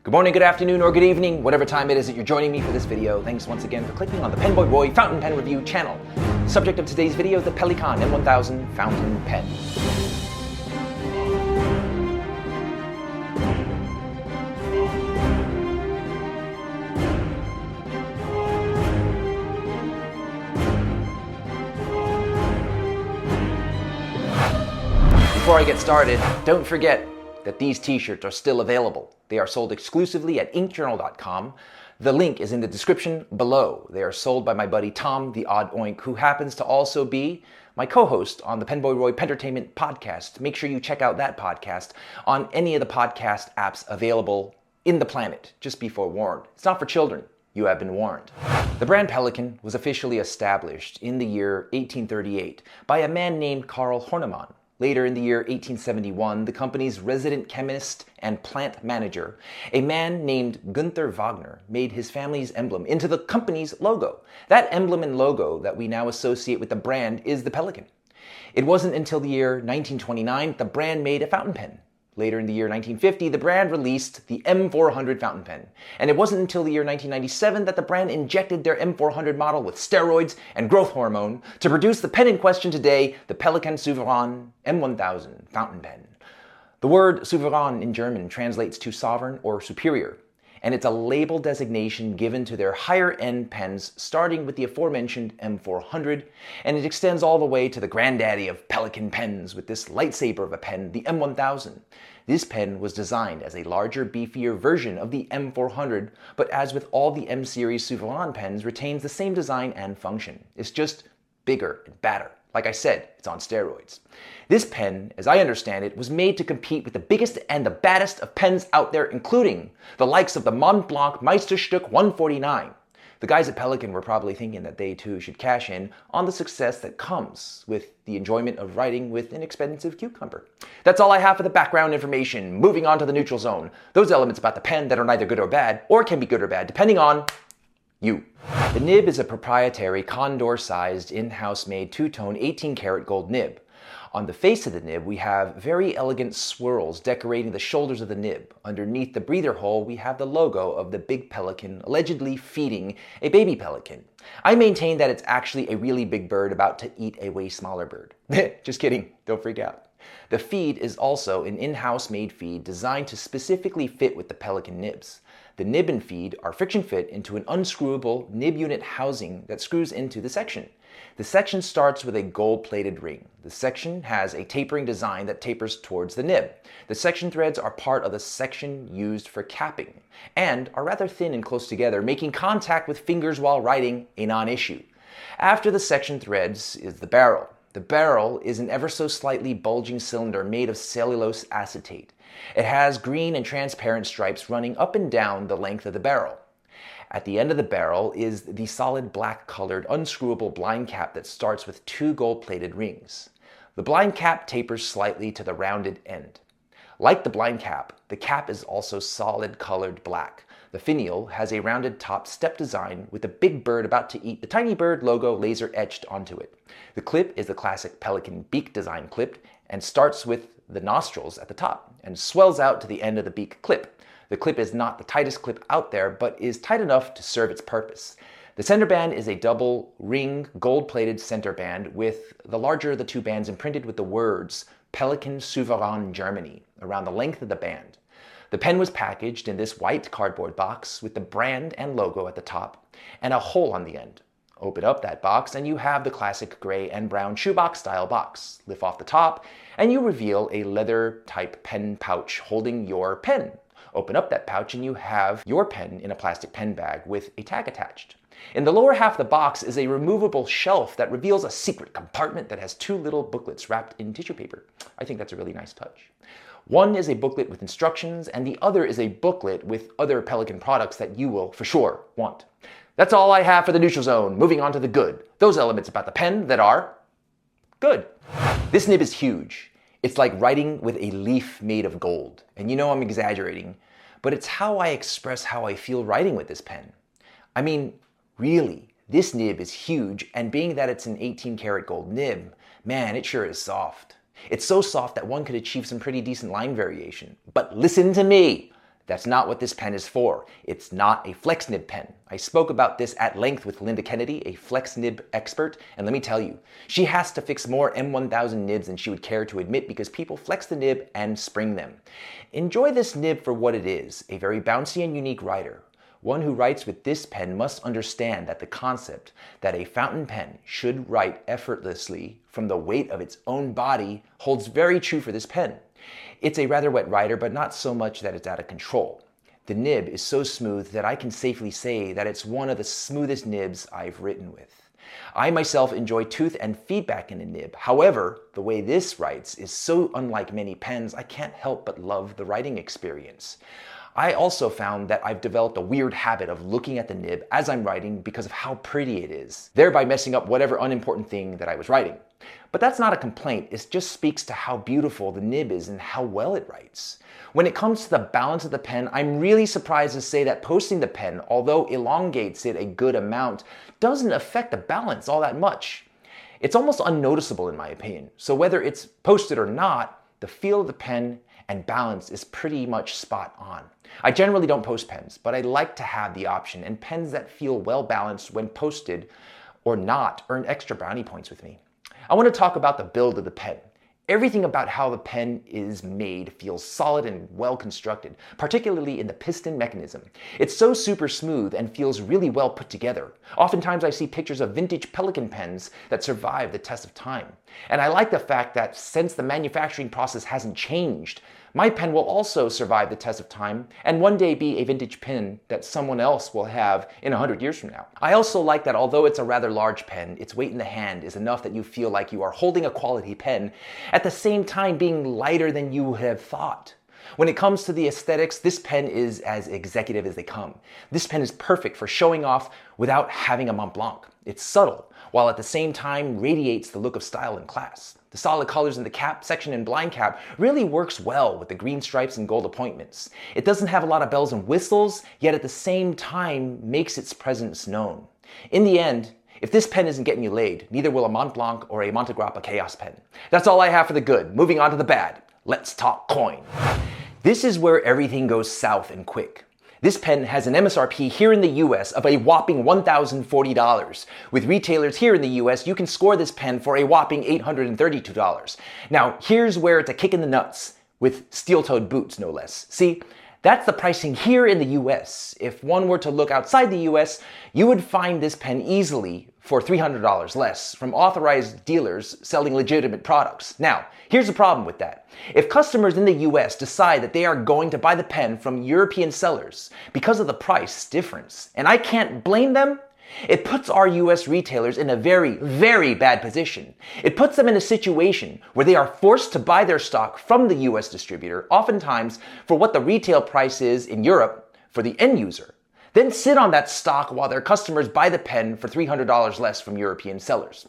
Good morning, good afternoon, or good evening, whatever time it is that you're joining me for this video. Thanks once again for clicking on the PenBoyRoy Fountain Pen Review channel. Subject of today's video, the Pelikan M1000 Fountain Pen. Before I get started, don't forget that these t-shirts are still available. They are sold exclusively at inkjournal.com. The link is in the description below. They are sold by my buddy Tom, the Odd Oink, who happens to also be my co-host on the PenBoyRoy Pentertainment podcast. Make sure you check out that podcast on any of the podcast apps available in the planet. Just be forewarned. It's not for children. You have been warned. The brand Pelikan was officially established in the year 1838 by a man named Carl Hornemann. Later in the year 1871, the company's resident chemist and plant manager, a man named Gunther Wagner, made his family's emblem into the company's logo. That emblem and logo that we now associate with the brand is the Pelikan. It wasn't until the year 1929 the brand made a fountain pen. Later in the year 1950, the brand released the M400 fountain pen. And it wasn't until the year 1997 that the brand injected their M400 model with steroids and growth hormone to produce the pen in question today, the Pelikan Souverän M1000 fountain pen. The word Souverän in German translates to sovereign or superior, and it's a label designation given to their higher-end pens, starting with the aforementioned M400, and it extends all the way to the granddaddy of Pelikan pens with this lightsaber of a pen, the M1000. This pen was designed as a larger, beefier version of the M400, but as with all the M-series Souverän pens, retains the same design and function. It's just bigger and badder. Like I said, it's on steroids. This pen, as I understand it, was made to compete with the biggest and the baddest of pens out there, including the likes of the Mont Blanc Meisterstück 149. The guys at Pelikan were probably thinking that they too should cash in on the success that comes with the enjoyment of writing with inexpensive cucumber. That's all I have for the background information. Moving on to the neutral zone. Those elements about the pen that are neither good or bad, or can be good or bad, depending on you. The nib is a proprietary condor-sized, in-house made two-tone 18-karat gold nib. On the face of the nib, we have very elegant swirls decorating the shoulders of the nib. Underneath the breather hole, we have the logo of the big pelican allegedly feeding a baby pelican. I maintain that it's actually a really big bird about to eat a way smaller bird. Just kidding, don't freak out. The feed is also an in-house made feed designed to specifically fit with the Pelikan nibs. The nib and feed are friction fit into an unscrewable nib unit housing that screws into the section. The section starts with a gold-plated ring. The section has a tapering design that tapers towards the nib. The section threads are part of the section used for capping and are rather thin and close together, making contact with fingers while writing a non-issue. After the section threads is the barrel. The barrel is an ever so slightly bulging cylinder made of cellulose acetate. It has green and transparent stripes running up and down the length of the barrel. At the end of the barrel is the solid black-colored unscrewable blind cap that starts with two gold-plated rings. The blind cap tapers slightly to the rounded end. Like the blind cap, the cap is also solid-colored black. The finial has a rounded top step design with a big bird about to eat the tiny bird logo laser etched onto it. The clip is the classic Pelikan beak design clip and starts with the nostrils at the top and swells out to the end of the beak clip. The clip is not the tightest clip out there, but is tight enough to serve its purpose. The center band is a double ring gold-plated center band with the larger of the two bands imprinted with the words Pelikan Souverän Germany around the length of the band. The pen was packaged in this white cardboard box with the brand and logo at the top and a hole on the end. Open up that box and you have the classic gray and brown shoebox style box. Lift off the top and you reveal a leather type pen pouch holding your pen. Open up that pouch and you have your pen in a plastic pen bag with a tag attached. In the lower half of the box is a removable shelf that reveals a secret compartment that has two little booklets wrapped in tissue paper. I think that's a really nice touch. One is a booklet with instructions and the other is a booklet with other Pelikan products that you will for sure want. That's all I have for the neutral zone. Moving on to the good. Those elements about the pen that are good. This nib is huge. It's like writing with a leaf made of gold. And you know I'm exaggerating, but it's how I express how I feel writing with this pen. I mean, really, this nib is huge, and being that it's an 18-karat gold nib, man, it sure is soft. It's so soft that one could achieve some pretty decent line variation. But listen to me. That's not what this pen is for. It's not a flex nib pen. I spoke about this at length with Linda Kennedy, a flex nib expert, and let me tell you, she has to fix more M1000 nibs than she would care to admit because people flex the nib and spring them. Enjoy this nib for what it is, a very bouncy and unique writer. One who writes with this pen must understand that the concept that a fountain pen should write effortlessly from the weight of its own body holds very true for this pen. It's a rather wet writer, but not so much that it's out of control. The nib is so smooth that I can safely say that it's one of the smoothest nibs I've written with. I myself enjoy tooth and feedback in a nib. However, the way this writes is so unlike many pens, I can't help but love the writing experience. I also found that I've developed a weird habit of looking at the nib as I'm writing because of how pretty it is, thereby messing up whatever unimportant thing that I was writing. But that's not a complaint, it just speaks to how beautiful the nib is and how well it writes. When it comes to the balance of the pen, I'm really surprised to say that posting the pen, although elongates it a good amount, doesn't affect the balance all that much. It's almost unnoticeable in my opinion, so whether it's posted or not, the feel of the pen and balance is pretty much spot on. I generally don't post pens, but I like to have the option, and pens that feel well balanced when posted or not earn extra brownie points with me. I want to talk about the build of the pen. Everything about how the pen is made feels solid and well constructed, particularly in the piston mechanism. It's so super smooth and feels really well put together. Oftentimes I see pictures of vintage Pelikan pens that survive the test of time. And I like the fact that since the manufacturing process hasn't changed, my pen will also survive the test of time and one day be a vintage pen that someone else will have in 100 years from now. I also like that although it's a rather large pen, its weight in the hand is enough that you feel like you are holding a quality pen, at the same time being lighter than you would have thought. When it comes to the aesthetics, this pen is as executive as they come. This pen is perfect for showing off without having a Mont Blanc. It's subtle, while at the same time radiates the look of style and class. The solid colors in the cap section and blind cap really works well with the green stripes and gold appointments. It doesn't have a lot of bells and whistles, yet at the same time makes its presence known. In the end, if this pen isn't getting you laid, neither will a Mont Blanc or a Monte Grappa Chaos pen. That's all I have for the good. Moving on to the bad. Let's talk coin. This is where everything goes south and quick. This pen has an MSRP here in the US of a whopping $1,040. With retailers here in the US, you can score this pen for a whopping $832. Now, here's where it's a kick in the nuts, with steel-toed boots no less. See, that's the pricing here in the US. If one were to look outside the US, you would find this pen easily for $300 less from authorized dealers selling legitimate products. Now, here's the problem with that. If customers in the US decide that they are going to buy the pen from European sellers because of the price difference, and I can't blame them, it puts our US retailers in a very, very bad position. It puts them in a situation where they are forced to buy their stock from the US distributor, oftentimes for what the retail price is in Europe for the end user. Then sit on that stock while their customers buy the pen for $300 less from European sellers.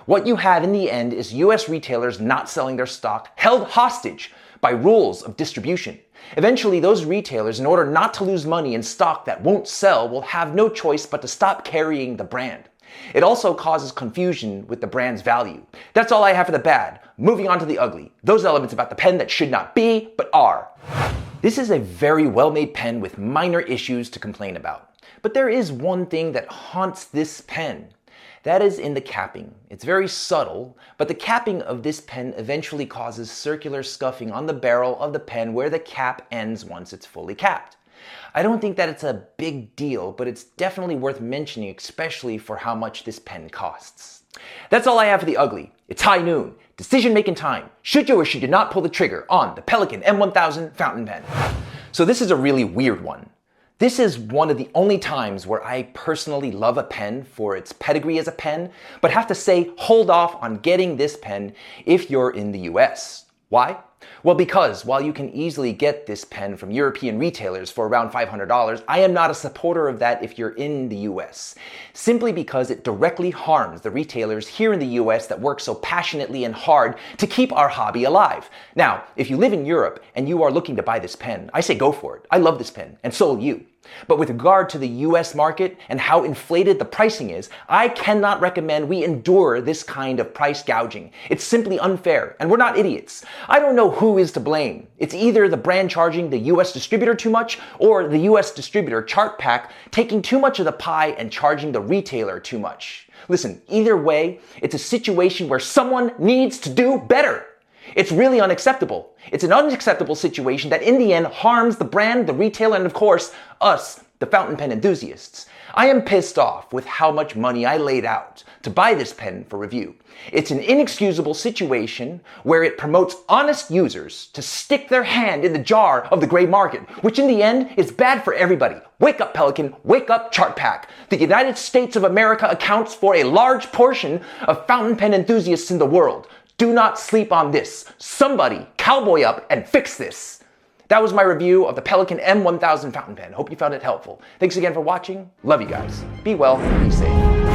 What you have in the end is US retailers not selling their stock, held hostage by rules of distribution. Eventually, those retailers, in order not to lose money in stock that won't sell, will have no choice but to stop carrying the brand. It also causes confusion with the brand's value. That's all I have for the bad. Moving on to the ugly. Those elements about the pen that should not be, but are. This is a very well-made pen with minor issues to complain about. But there is one thing that haunts this pen. That is in the capping. It's very subtle, but the capping of this pen eventually causes circular scuffing on the barrel of the pen where the cap ends once it's fully capped. I don't think that it's a big deal, but it's definitely worth mentioning, especially for how much this pen costs. That's all I have for the ugly. It's high noon. Decision-making time. Should you or should you not pull the trigger on the Pelikan M1000 fountain pen? So this is a really weird one. This is one of the only times where I personally love a pen for its pedigree as a pen, but have to say hold off on getting this pen if you're in the US. Why? Well, because while you can easily get this pen from European retailers for around $500, I am not a supporter of that if you're in the US. Simply because it directly harms the retailers here in the US that work so passionately and hard to keep our hobby alive. Now, if you live in Europe and you are looking to buy this pen, I say go for it. I love this pen, and so will you. But with regard to the US market and how inflated the pricing is, I cannot recommend we endure this kind of price gouging. It's simply unfair, and we're not idiots. I don't know who is to blame. It's either the brand charging the US distributor too much, or the US distributor chart pack taking too much of the pie and charging the retailer too much. Listen, either way, it's a situation where someone needs to do better. It's really unacceptable. It's an unacceptable situation that in the end harms the brand, the retailer, and of course, us, the fountain pen enthusiasts. I am pissed off with how much money I laid out to buy this pen for review. It's an inexcusable situation where it promotes honest users to stick their hand in the jar of the gray market, which in the end is bad for everybody. Wake up, Pelikan. Wake up, Chart Pack. The United States of America accounts for a large portion of fountain pen enthusiasts in the world. Do not sleep on this. Somebody cowboy up and fix this. That was my review of the Pelikan M1000 fountain pen. Hope you found it helpful. Thanks again for watching. Love you guys. Be well, be safe.